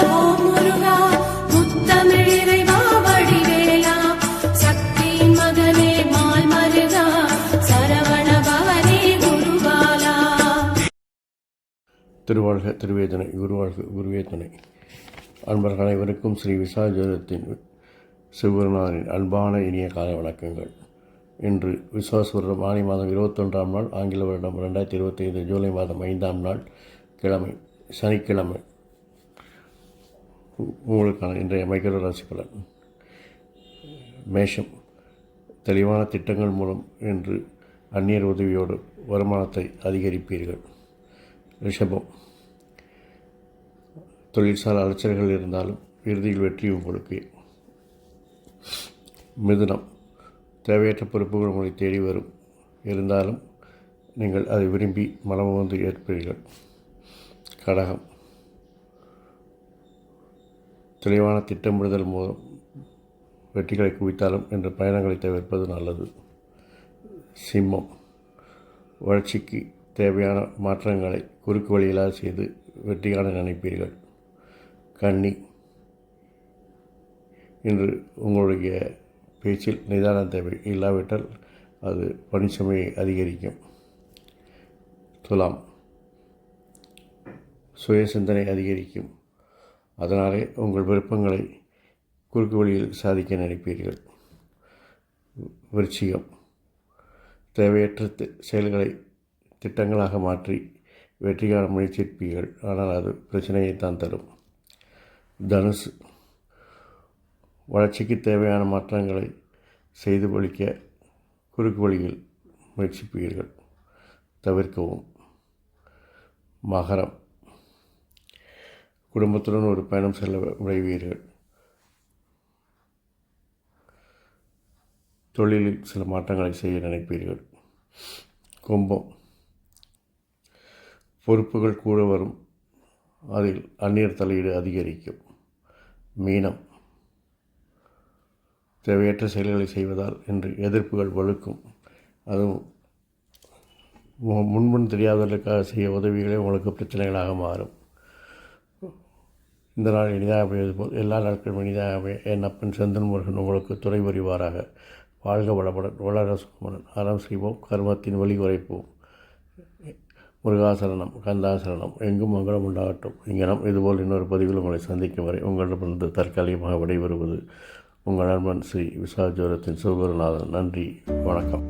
ஓம் முருகா முத்தமிழிறைவா வடிவேலா சக்தியின் மகனே மால் மருகா சரவண பவனே குருபாலா. திருவாழ்க திருவேதனை குருவாழ்க குருவேதனை. அன்பர்கள் அனைவருக்கும் ஸ்ரீ விசாஜோதத்தின் சிவகுருநாதனின் அன்பான இனிய கால வணக்கங்கள். இன்று விசுவாச வருடம் ஆனி மாதம் 21ஆம் நாள், ஆங்கில வருடம் 2025 ஜூலை மாதம் 5ஆம் நாள், கிழமை, சனிக்கிழமை. உங்களுக்கான இன்றைய மைக்ரோ ராசி பலன். மேஷம், தெளிவான திட்டங்கள் மூலம் இன்று அந்நியர் உதவியோடு வருமானத்தை அதிகரிப்பீர்கள். ரிஷபம், தொழிற்சாலை அலைச்சல்கள் இருந்தாலும் இறுதியில் வெற்றி உங்களுக்கு. மிதுனம், தேவையற்ற பொறுப்புகள் உங்களை தேடி வரும், இருந்தாலும் நீங்கள் அதை விரும்பி மனமுவந்து ஏற்பீர்கள். கடகம், தெளிவான திட்டமிடுதல் மூலம் வெற்றிகளை குவித்தாலும் என்ற பயணங்களை தவிர்ப்பது நல்லது. சிம்மம், வளர்ச்சிக்கு தேவையான மாற்றங்களை குறுக்கு வழியிலாக செய்து வெற்றி காண நினைப்பீர்கள். கன்னி, இன்று உங்களுடைய பேச்சில் நிதானம் தேவை, இல்லாவிட்டால் அது பணிச்சுமையை அதிகரிக்கும். துலாம், சுய சிந்தனை அதிகரிக்கும், அதனாலே உங்கள் விருப்பங்களை குறுக்கு வழியில் சாதிக்க நினைப்பீர்கள். விருச்சிகம், தேவையற்ற செயல்களை திட்டங்களாக மாற்றி வெற்றிகான முயற்சிப்பீர்கள், ஆனால் அது பிரச்சனையைத்தான் தரும். தனுசு, வளர்ச்சிக்கு தேவையான மாற்றங்களை செய்து பழிக்க குறுக்கு வழியில் முயற்சிப்பீர்கள், தவிர்க்கவும். மகரம், குடும்பத்துடன் ஒரு பயணம் செல்ல விளைவீர்கள். தொழிலில் சில மாற்றங்களை செய்ய நினைப்பீர்கள். கும்பம், பொறுப்புகள் கூட வரும், அதில் அந்நியர் தலையீடு அதிகரிக்கும். மீனம், தேவையற்ற செயல்களை செய்வதால் இன்று எதிர்ப்புகள் வலுக்கும், அதுவும் முன்பும் தெரியாதவர்களுக்காக செய்ய உதவிகளே உங்களுக்கு பிரச்சனைகளாக மாறும். இந்த நாள் இனிதாக அமைவது போல் எல்லா நாட்களும் இனிதாக அமைய என் அப்பன் செந்தன் முருகன் உங்களுக்கு துணை புரிவாராக. வாழ்க வளமுடன், வளர சுகமுடன். அறம் செய்வோம், கர்மத்தின் வழி குறைப்போம். முருகாசரணம், கந்தாசரணம், எங்கும் மங்களம் உண்டாகட்டும். இங்கனம் இதுபோல் இன்னொரு பதிவில் உங்களை சந்திக்கும் வரை உங்களிடமிருந்து தற்காலிகமாக விடைபெறுவது உங்கள் நண்பன் ஸ்ரீ விசாஜோதத்தின் சிவகுருநாதன். நன்றி, வணக்கம்.